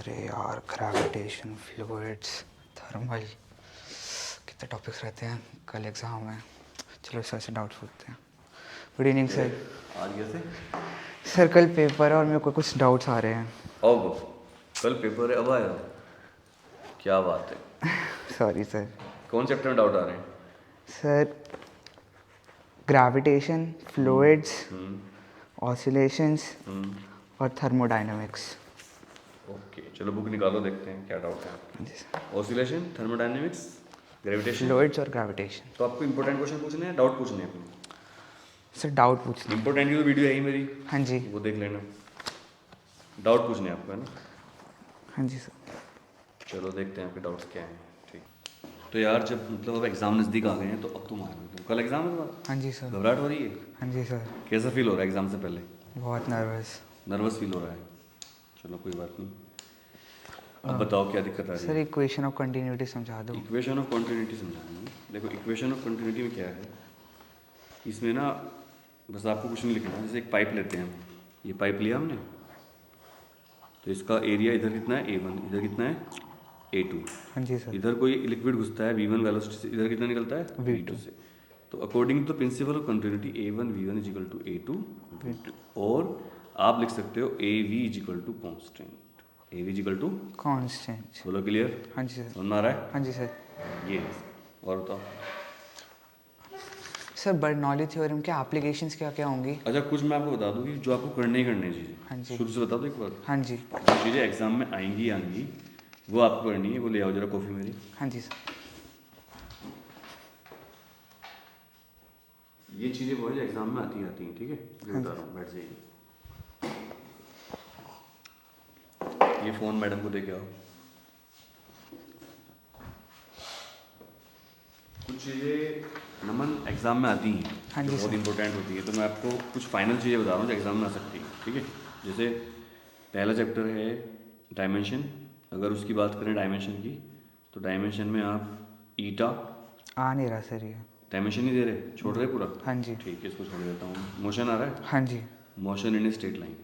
अरे यार, gravitation, fluids, thermal, कितने टॉपिक्स रहते हैं। कल एग्ज़ाम है। चलो सर से डाउट पूछते हैं। Good evening sir. आज कैसे? सर कल पेपर है और मेरे को कुछ डाउट्स आ रहे हैं। ओह, कल पेपर है, अब आया हो? क्या बात है। Sorry sir. कौन चैप्टर में डाउट आ रहे हैं? सर ग्रेविटेशन, फ्लूइड्स, ऑसिलेशंस और थर्मोडायनामिक्स। ओके, चलो बुक निकालो, देखते हैं क्या डाउट है आपके। ऑसिलेशन, थर्मोडायनेमिक्स, ग्रेविटेशन, फ्लूइड्स और ग्रेविटेशन। तो आपको इंपॉर्टेंट क्वेश्चन पूछने हैं, डाउट पूछने हैं अपने? सर डाउट पूछना है। इंपॉर्टेंट की तो वीडियो है ही मेरी, हाँ जी। वो देख लेना। डाउट पूछने हैं आपको, है ना? हाँ जी सर। चलो देखते हैं आपके डाउट्स क्या हैं। ठीक, तो यार जब मतलब अब एग्ज़ाम नज़दीक आ गए हैं तो अब तुम आए हो, कल एग्ज़ाम है तुम्हारा? हाँ जी सर। घबराहट हो रही है? हाँ जी सर। कैसा फील हो रहा है एग्ज़ाम से पहले? बहुत नर्वस। नर्वस फील हो रहा है? चलो कोई बात नहीं। अब बताओ क्या दिक्कत आ रही सर है? इक्वेशन ऑफ कंटिन्यूटी समझा दो। इक्वेशन ऑफ कंटिन्यूटी समझाना है। देखो इक्वेशन ऑफ कंटिन्यूटी में क्या है, इसमें ना बस आपको कुछ नहीं लिखना। जैसे एक पाइप लेते हैं हम, ये पाइप लिया हमने, तो इसका एरिया इधर कितना है A1, इधर कितना है A2। हाँ जी सर। इधर कोई लिक्विड घुसता है V1 वेलोसिटी से, इधर कितना निकलता है V2 से। तो according to principle of continuity A1 V1 is equal to A2 V2, और आप लिख सकते हो AV is equal to constant. AV is equal to constant. बोलो, क्लियर? हाँ जी सर। समझ में आ रहा है? हाँ जी सर। ये और बताओ। सर बर्नौली थ्योरम के एप्लीकेशंस क्या क्या होंगी? अच्छा, कुछ मैं आपको बता दूं कि जो आपको करने ही करने चीज़ें, हाँ जी। शुरू से बता दो एक बार। हाँ जी। जो चीज़ें एग्जाम में आएंगी वो आपको करनी है। वो ले आओ जरा कॉफ़ी मेरी। हाँ जी सर। ये चीज़ें वो जो एग्जाम में आती हैं, ठीक है? जो हाँ बता रहा हूँ, बैठ जाइए। ये फ़ोन मैडम को दे के आओ। कुछ चीज़ें नमन एग्जाम में आती हैं, हाँ जो जी बहुत सर। इंपॉर्टेंट होती है। तो मैं आपको कुछ फाइनल चीज़ें बता रहा हूँ जो एग्जाम में आ सकती हैं, ठीक है? जैसे पहला चैप्टर है डायमेंशन। अगर उसकी बात करें डायमेंशन की, तो डायमेंशन में आप ईटा, आ नहीं रहा सर ये। डायमेंशन नहीं दे रहे, छोड़ रहे पूरा? हाँ जी। ठीक है, इसको छोड़ देता हूँ। मोशन आ रहा है? हाँ जी। Motion in a straight line,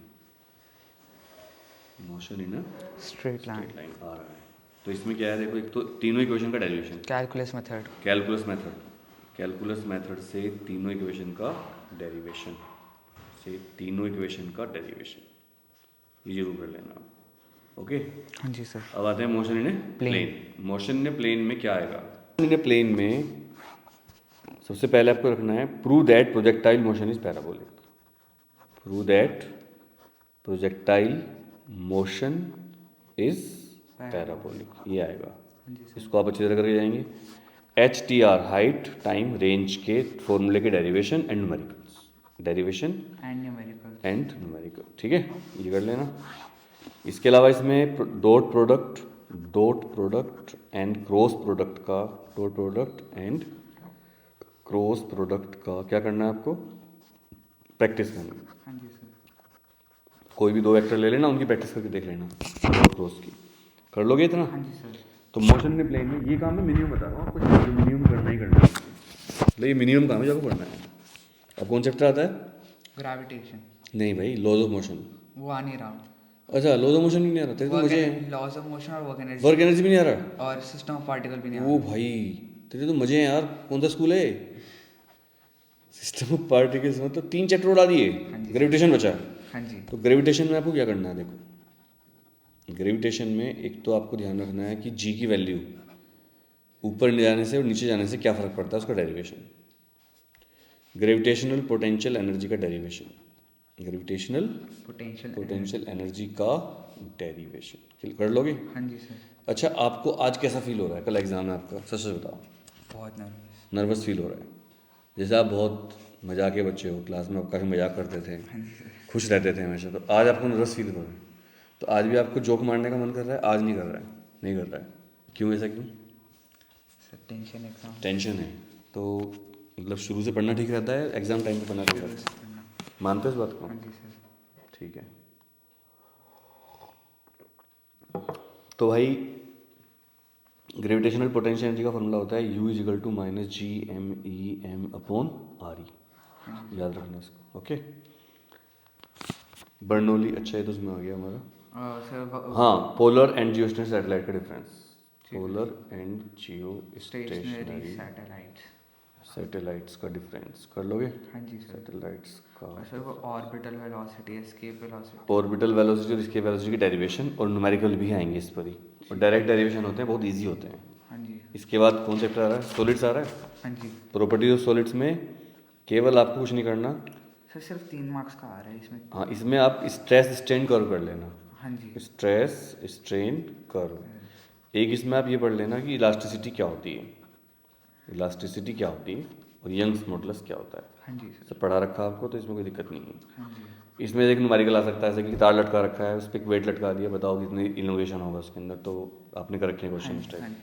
motion in straight line. Straight line आ रहा है। तो इसमें क्या है, देखो, एक तो तीनों इक्वेशन का derivation, calculus method. Calculus method, calculus method से तीनों इक्वेशन का डेरिवेशन, से तीनों इक्वेशन का डेरिवेशन, ये जरूर कर लेना आप। ओके, हाँ जी सर। अब आते हैं motion in a plane. Plane. Motion in a plane में क्या आएगा? इन ए प्लेन में सबसे पहले आपको रखना है prove that projectile motion is parabolic. Prove that projectile motion is parabolic, ये आएगा। इसको आप अच्छी तरह करके जाएंगे। HTR हाइट, टाइम, रेंज के फॉर्मूले के derivation and numericals, derivation and numerical. And numerical, ठीक है? ये कर लेना। इसके अलावा इसमें dot product and cross product का, dot product and cross product का क्या करना है आपको? प्रैक्टिस करनी है। हाँ जी सर। कोई भी दो वेक्टर ले लेना, उनकी प्रैक्टिस करके देख लेना, डॉट क्रॉस की। कर लोगे इतना? हाँ जी सर। तो मोशन इन प्लेन में ये काम मैं मिनिमम बता रहा हूँ आपको, जो मिनिमम करना ही करना है। मतलब ये मिनिमम काम है जो आपको करना है। अब कौन चैप्टर आता है? ग्रेविटेशन। नहीं भाई, लॉज ऑफ मोशन। वो आ नहीं रहा। अच्छा, लॉज ऑफ मोशन भी नहीं आ रहा तेरे तो? मुझे लॉज ऑफ मोशन और वर्क एनर्जी भी नहीं आ रहा। और सिस्टम ऑफ पार्टिकल भी नहीं आ ओ भाई, तेरे तो मजे हैं यार। कौन सा स्कूल है? सिस्टम ऑफ पार्टिकल्स में तो 3 चैप्टर उड़ा दिए, ग्रेविटेशन बचा। हाँ जी। तो ग्रेविटेशन में आपको क्या करना है? देखो, ग्रेविटेशन में एक तो आपको ध्यान रखना है कि जी की वैल्यू ऊपर जाने से और नीचे जाने से क्या फ़र्क पड़ता है, उसका डेरिवेशन। ग्रेविटेशनल पोटेंशियल एनर्जी का डेरिवेशन, ग्रेविटेशनल पोटेंशियल एनर्जी का डेरिवेशन कर लोगे? हाँ जी सर। अच्छा, आपको आज कैसा फील हो रहा है? कल एग्जाम है आपका, सच सच बताओ। बहुत नर्वस। नर्वस फील हो रहा है? जैसे आप बहुत मजाक के बच्चे हो, क्लास में आप काफ़ी मजाक करते थे, हाँ जी सर। खुश रहते थे हमेशा, तो आज आपको नर्वस फील हो रहा है। तो आज भी आपको जोक मारने का मन कर रहा है? आज नहीं कर रहा है? नहीं कर रहा है, क्यों? ऐसा क्यों? सर टेंशन, एग्जाम टेंशन है। तो मतलब शुरू से पढ़ना ठीक रहता है, एग्जाम टाइम पे पढ़ना ठीक रहता है? मानते हो इस बात को? हाँ जी सर। ठीक है। तो भाई ग्रेविटेशनल पोटेंशियल एनर्जी का फॉर्मूला होता है U is equal to minus GMEM upon RE। याद रखना इसको, ओके? बर्नौली, अच्छा है तो उसमें आ गया हमारा। सर हाँ, polar and geostationary satellite का difference. Polar and geostationary stationary satellites. Satellites का डिफरेंस कर लोगे? हाँ जी सर। सैटेलाइट्स का और सर वो orbital velocity, escape velocity. Orbital velocity और इसके वेलोसिटी की डेरिवेशन और न्यूमेरिकल भी आएंगे इस पर ही, और डायरेक्ट डेरिवेशन होते हैं, बहुत इजी होते हैं। हाँ जी। इसके बाद कौन चैप्टर आ रहा है? सॉलिड्स आ रहा है। हाँ जी प्रॉपर्टीज ऑफ सॉलिड्स में केवल आपको कुछ नहीं करना। सर, सिर्फ 3 मार्क्स का आ रहा है इसमें। हाँ, इसमें आप स्ट्रेस स्ट्रेन कर्व कर लेना। हाँ जी। Stress strain curve. एक इसमें आप ये पढ़ लेना कि इलास्टिसिटी क्या होती है, इलास्टिसिटी क्या होती है, और यंग्स मॉडुलस क्या होता है। हाँ जी सर। सब पढ़ा रखा आपको, तो इसमें कोई दिक्कत नहीं है। हाँ जी। इसमें एक न्यूमेरिकल आ सकता है, जैसे कि तार लटका रखा है, उस पर एक वेट लटका दिया, बताओ कितनी इनोवेशन होगा उसके अंदर, तो आपने कर रखे हैं क्वेश्चन इस हाँ टाइप। जी।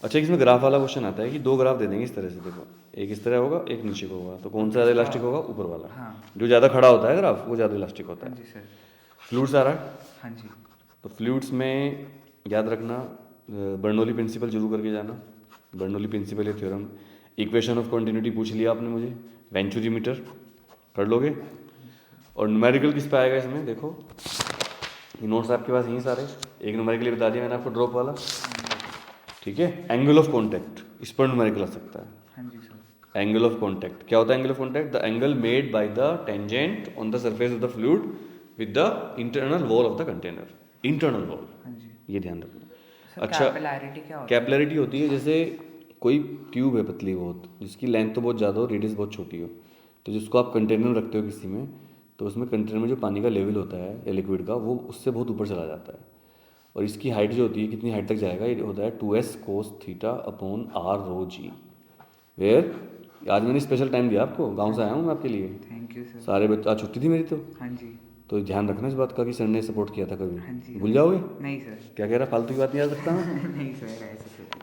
अच्छा, इसमें ग्राफ वाला क्वेश्चन आता है कि 2 ग्राफ दे देंगे इस तरह से, देखो एक इस तरह होगा, एक नीचे को होगा, तो कौन सा ज़्यादा इलास्टिक होगा? ऊपर वाला। हाँ। जो ज़्यादा खड़ा होता है ग्राफ वो ज़्यादा इलास्टिक होता हाँ है। जी सर। फ्लूइड्स आ रहा है, हाँ जी। तो फ्लूइड्स में याद रखना बर्नौली प्रिंसिपल जरूर करके जाना। बर्नौली प्रिंसिपल या थ्योरम। इक्वेशन ऑफ कॉन्टिन्यूटी पूछ लिया आपने मुझे, वेंचुरी मीटर कर लोगे। और न्यूमेरिकल किस पे आएगा इसमें? देखो ये नोट्स आपके पास यहीं सारे, एक न्यूमेरिकल बता दिया मैंने आपको, ड्रॉप वाला, ठीक है। एंगल ऑफ कॉन्टैक्ट, इस पर न्यूमेरिकल आ सकता है। हाँ जी सर। एंगल ऑफ कॉन्टैक्ट क्या होता है? Angle of contact, the angle made by the tangent on the surface of the fluid with the internal wall of the container. Internal wall, हाँ जी ये ध्यान रखना। सर। अच्छा, कैपिलैरिटी क्या होता है? कैपिलैरिटी होती है जैसे कोई ट्यूब है पतली बहुत, जिसकी लेंथ तो बहुत ज़्यादा हो, रेडियस बहुत छोटी हो, तो जिसको आप कंटेनर में रखते हो किसी में, तो उसमें कंटेनर में जो पानी का लेवल होता है या लिक्विड का, वो उससे बहुत ऊपर चला जाता है। और इसकी हाइट जो होती है, कितनी हाइट तक जाएगा, ये होता है 2s cos theta upon r rho g. Where आज मैंने स्पेशल टाइम दिया आपको, गांव से आया हूँ मैं आपके लिए। Thank you sir. सारे बच्चे, आज छुट्टी थी मेरी, हाँ जी। तो ध्यान रखना इस बात का कि सर ने सपोर्ट किया था। हाँ कभी जी। भूल जाओगे? नहीं सर। क्या कह रहा, फालतू की बात नहीं याद रखता मैं। नहीं सर, ऐसे तो।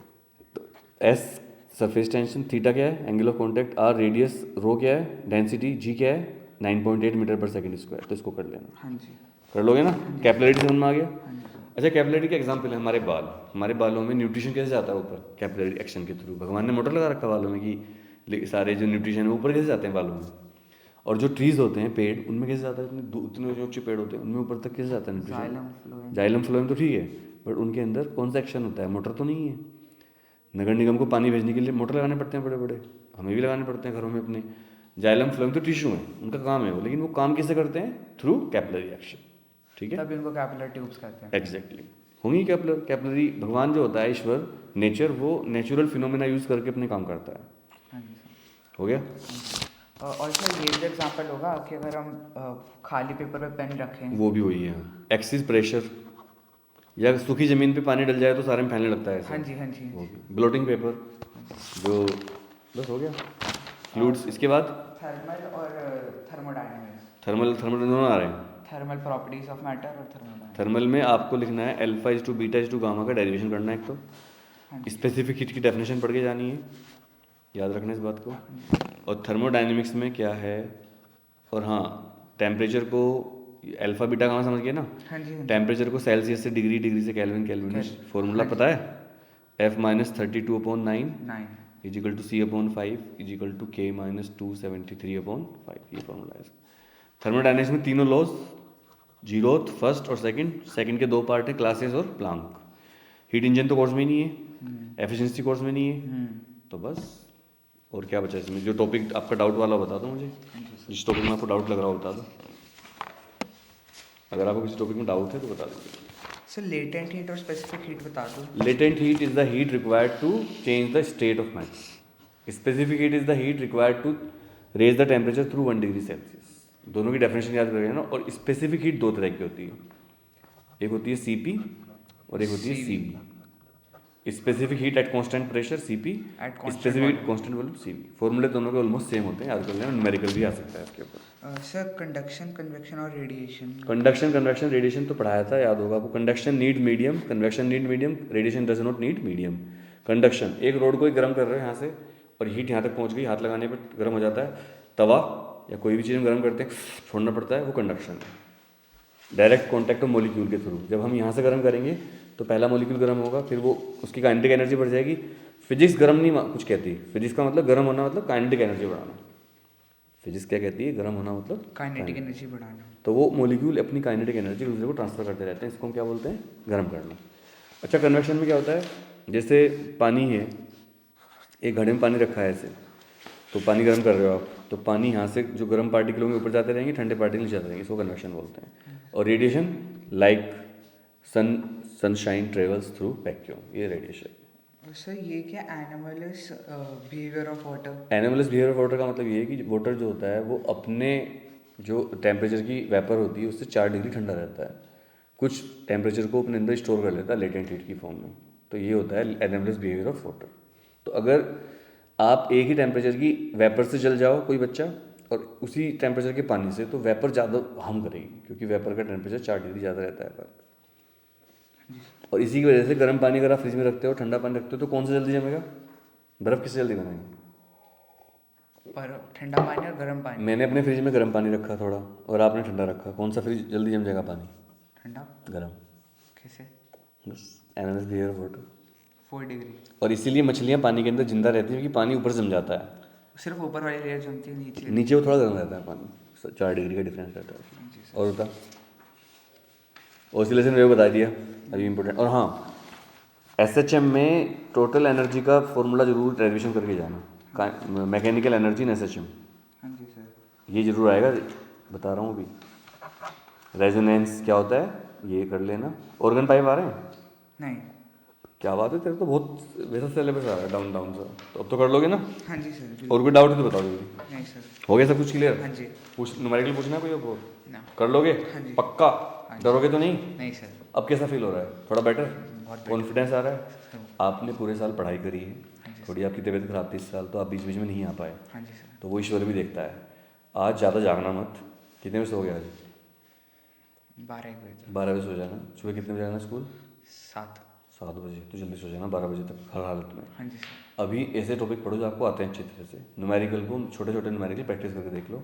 तो एस सरफेस टेंशन, थीटा क्या है, angle of contact, R radius, rho क्या है, डेंसिटी जी क्या है, 9.8 मीटर पर सेकंड स्क्वायर, तो इसको कर लेना। हाँ जी। कर लोगे ना? कैपिलरिटी समझ में आ गया? हाँ जी सर। अच्छा, कैपिलरिटी का एग्जाम्पल है हमारे बाल। हमारे बालों में न्यूट्रिशन कैसे जाता है ऊपर? कैपिलरी एक्शन के थ्रू। भगवान ने मोटर लगा रखा बालों में कि सारे जो न्यूट्रिशन है ऊपर कैसे जाते हैं बालों में। और जो ट्रीज होते हैं, पेड़, उनमें कैसे जाता है? इतने जो ऊंचे पेड़ होते हैं उनमें ऊपर तक कैसे जाता है nutrition? Xylem phloem. Xylem phloem तो ठीक है, बट उनके अंदर कौन सा एक्शन होता है? मोटर तो नहीं है। नगर निगम को पानी भेजने के लिए मोटर लगाने पड़ते हैं बड़े बड़े, हमें भी लगाने पड़ते हैं घरों में अपने। जाइलम फ्लोएम तो टिश्यू है, उनका काम है वो, लेकिन वो काम कैसे करते हैं? थ्रू कैपिलरी एक्शन, ठीक है। तभी उनको कैपिलर ट्यूब्स कहते हैं। एग्जैक्टली, होंगी कैपिलरी। भगवान जो होता है ईश्वर, नेचर, वो नेचुरल फिनोमेना यूज करके अपने काम करता है। हाँ जी सर। हो गया? और सर ये भी एग्जाम्पल होगा कि अगर हम खाली पेपर पे पेन रखें। वो भी वही है, एक्सिस प्रेशर, या सूखी ज़मीन पे पानी डल जाए तो सारे में फैलने लगता है ऐसे। हाँ जी। हाँ जी। वो भी ब्लोटिंग पेपर, जो बस हो गया। फ्लूइड्स, इसके बाद थर्मल और थर्मोडायनेमिक्स। थर्मल दोनों आ रहे हैं। थर्मल प्रॉपर्टीज ऑफ मैटर और थर्मोडायनेमिक्स। थर्मल में आपको लिखना है alpha is to beta is to gamma का डेरिवेशन करना है एक तो। हाँ जी। स्पेसिफिक हीट की डेफिनेशन पढ़ के जानी है, याद रखना इस बात को। और थर्मोडायनेमिक्स में क्या है, और हाँ, टेम्परेचर को अल्फा बीटा गामा समझ गए ना। हाँ जी। टेम्परेचर को सेल्सियस से डिग्री, डिग्री से केल्विन, केल्विन में फॉर्मूला पता है? F-32/9 9। Is equal to C/5 is equal to K-273/5, ये फॉर्मूला है इसका। थर्मोडायनेमिक्स में तीनों लॉज, जीरोथ, फर्स्ट और सेकंड के 2 पार्ट हैं, क्लासेस और प्लांक। हीट इंजन तो कोर्स में ही नहीं है, एफिशिएंसी कोर्स में नहीं है, तो बस। और क्या बचा इसमें? जो टॉपिक आपका डाउट वाला बता दो मुझे, जिस टॉपिक में आपको डाउट लग रहा हो बता दो। अगर आपको किसी टॉपिक में डाउट है तो बता दीजिए। सर लेटेंट हीट और स्पेसिफिक हीट बता दो। Latent heat is the heat required to change the state of matter. Specific heat is the heat required to raise the temperature through 1 degree Celsius. दोनों की definition याद करेंगे ना। और specific heat 2 तरह की होती है, एक होती है CP और एक होती है CV। Specific heat at constant pressure CP, specific constant volume CV। फॉर्मूले दोनों के ऑलमोस्ट सेम होते हैं, याद कर लेना। न्यूमेरिकल भी आ सकता है इसके ऊपर। सर कंडक्शन, कन्वेक्शन और रेडिएशन। कंडक्शन, कन्वेक्शन, रेडिएशन तो पढ़ाया था, याद होगा आपको। Conduction need medium, convection need medium, radiation does not need medium. Conduction, एक रोड को गर्म कर रहे हो यहाँ से, और हीट यहाँ तक पहुँच गई, हाथ लगाने पर गर्म हो जाता है। तवा या कोई भी चीज़ हम गर्म करते हैं, छोड़ना पड़ता है, वो कंडक्शन है। डायरेक्ट कॉन्टैक्ट ऑफ मॉलिक्यूल के थ्रू। जब हम यहाँ से गर्म करेंगे तो पहला मॉलिक्यूल गर्म होगा, फिर वो उसकी काइनेटिक एनर्जी बढ़ जाएगी। फिजिक्स गर्म नहीं कुछ कहती, फिजिक्स का मतलब गर्म होना, मतलब काइनेटिक एनर्जी बढ़ाना। फिजिक्स क्या कहती है, गर्म होना मतलब काइनेटिक एनर्जी बढ़ाना। तो वो मोलिक्यूल अपनी काइनेटिक एनर्जी दूसरे को ट्रांसफर करते रहते हैं, इसको हम क्या बोलते हैं, गर्म करना। अच्छा, कन्वेक्शन में क्या होता है, जैसे पानी है, एक घड़े में पानी रखा है ऐसे, तो पानी गर्म कर रहे हो आप, तो पानी यहाँ से जो गर्म पार्टिकल होंगे ऊपर जाते रहेंगे, ठंडे पार्टिकल नीचे जाते रहेंगे, इसको कन्वेक्शन बोलते हैं। और radiation like sunshine travels through vacuum, ये रेडिएशन। सर ये क्या anomalous behaviour of water? Anomalous behaviour of water का मतलब ये है कि वाटर जो होता है वो अपने जो टेम्परेचर की वेपर होती है उससे 4 डिग्री ठंडा रहता है, कुछ टेम्परेचर को अपने अंदर स्टोर कर लेता है लेटेंट हीट की फॉर्म में, तो ये होता है एनोमलस बिहेवियर ऑफ वाटर। तो अगर आप एक ही टेम्परेचर की वेपर से जल जाओ कोई बच्चा और उसी टेम्परेचर के पानी से, तो वेपर ज़्यादा हार्म करेगी, क्योंकि वेपर का टेम्परेचर 4 डिग्री ज़्यादा रहता है पर। और इसी की वजह से गर्म पानी अगर आप फ्रिज में रखते हो, ठंडा पानी रखते हो, तो कौन सा जल्दी जमेगा, बर्फ़ किससे जल्दी बनेगी? पर ठंडा पानी और गर्म पानी। मैंने अपने फ्रिज में गर्म पानी रखा थोड़ा और आपने ठंडा रखा, कौन सा फ्रिज जल्दी जम जाएगा पानी? ठंडा। गर्म। कैसे? बस anomalous behaviour of water. 4 degree. और इसीलिए मछलियाँ पानी के अंदर जिंदा रहती हैं, क्योंकि पानी ऊपर से जम जाता है, सिर्फ ऊपर वाली लेयर जमती है, नीचे नीचे वो थोड़ा गर्म रहता है पानी, 4 डिग्री का डिफरेंस रहता है। और होता ऑसिलेशन वेव बता दिया अभी इम्पोर्टेंट। और हाँ, SHM में टोटल एनर्जी का फॉर्मूला जरूर रिविजन करके जाना, मैकेनिकल एनर्जी इन SHM, हाँ जी सर, ये जरूर आएगा, बता रहा हूँ अभी। रेजोनेंस क्या होता है ये कर लेना। ऑर्गन पाइप आ रहे हैं? नहीं। क्या बात है, तेरे तो बहुत वैसा सिलेबस आ रहा है डाउन डाउन सा, तो अब तो कर लोगे ना? हाँ जी सर। और कोई डाउट है तो बताओ जल्दी। नहीं सर। हो गया सब कुछ क्लियर? हाँ जी। पूछ, न्यूमेरिकल पूछना है कोई और? ना। कर लोगे? हाँ जी। पक्का? हाँ जी। डरोगे तो नहीं? नहीं सर। अब कैसा फील हो रहा है, थोड़ा बेटर? बहुत कॉन्फिडेंस आ रहा है? आपने पूरे साल पढ़ाई करी है, हाँ जी थोड़ी आपकी तबीयत खराब थी इस साल, तो आप बीच बीच में नहीं आ पाए, हाँ जी सर। तो वो ईश्वर भी देखता है। आज ज़्यादा जागना मत। कितने बजे सो गया आज? 12 बजे। 12 बजे सो जाना। सुबह कितने बजे जाना स्कूल? 7 बजे। तो जल्दी सो जाना 12 बजे तक हर हालत में। हाँ जी सर। अभी ऐसे टॉपिक पढ़ो जो आपको आते हैं अच्छी तरह से। न्यूमेरिकल को छोटे छोटे न्यूमेरिकल प्रैक्टिस करके देख लो।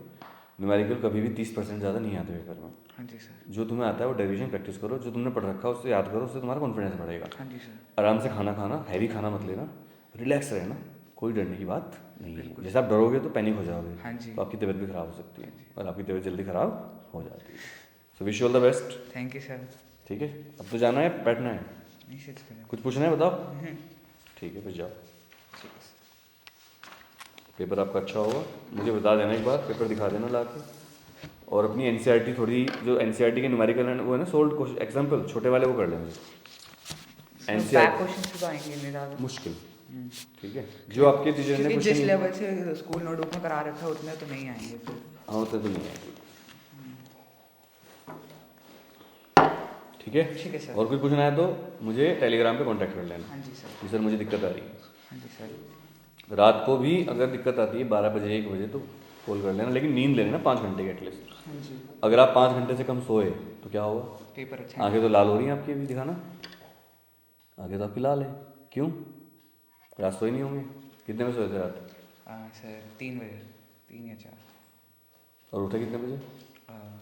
न्यूमेरिकल कभी भी 30% ज़्यादा नहीं आते पेपर में। हाँ जी सर। जो तुम्हें आता है वो डेरिवेशन प्रैक्टिस करो, जो तुमने पढ़ रखा है उससे याद करो, उससे तुम्हारा कॉन्फिडेंस बढ़ेगा। हाँ जी सर। आराम से खाना खाना, हैवी खाना मत लेना, रिलैक्स रहना, कोई डरने की बात नहीं है। जैसे आप डरोगे तो पैनिक हो जाओगे, हाँ जी। तो आपकी तबीयत भी खराब हो सकती है, और आपकी तबीयत जल्दी खराब हो जाती है। So wish you all the best. Thank you sir. ठीक है, अब तो जाना है, बैठना है, नहीं सर। कुछ पूछना है बताओ। ठीक है, फिर जाओ। ठीक है सर। पेपर आपका अच्छा होगा, मुझे बता देना एक बार, पेपर दिखा देना ला के। और अपनी एनसीईआरटी थोड़ी, जो एनसीईआरटी के न्यूमेरिकल वो है ना, सोल्ड क्वेश्चन एग्जाम्पल छोटे वाले वो कर लेंगे। एनसीईआरटी क्वेश्चन तो आएंगे नहीं ज़्यादा मुश्किल, ठीक है, जो आपके टीचर ने क्योंकि जिस क्वेश्चन लेवल से स्कूल नोटबुक में करा रखा है उतने तो नहीं आएंगे फिर। हाँ उतने तो नहीं आएंगे। ठीक है। ठीक है सर। और कुछ पूछना है तो मुझे टेलीग्राम पे कांटेक्ट कर लेना। हाँ जी सर। कि सर मुझे दिक्कत आ रही है। हाँ जी सर। रात को भी अगर दिक्कत आती है 12 बजे 1 बजे तो कॉल कर लेना, लेकिन नींद ले लेना 5 घंटे की एटलीस्ट। हाँ जी। अगर आप 5 घंटे से कम सोए तो क्या होगा? पेपर अच्छा आगे तो लाल हो रही हैं आपकी, अभी दिखाना, आगे तो आपकी लाल है, क्यों? रात सोए नहीं होंगे। कितने बजे सोए थे रात? सर 3 बजे, 3 या 4। और उठे कितने बजे?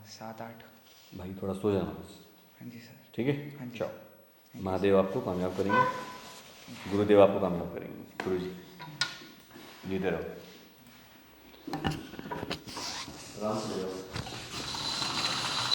7-8। भाई थोड़ा सो जाना बस। हाँ जी सर। ठीक है, हाँ जी। चलो, महादेव आपको कामयाब करेंगे, गुरुदेव आपको कामयाब करेंगे, गुरु जी जीते रहो। आराम से जाओ।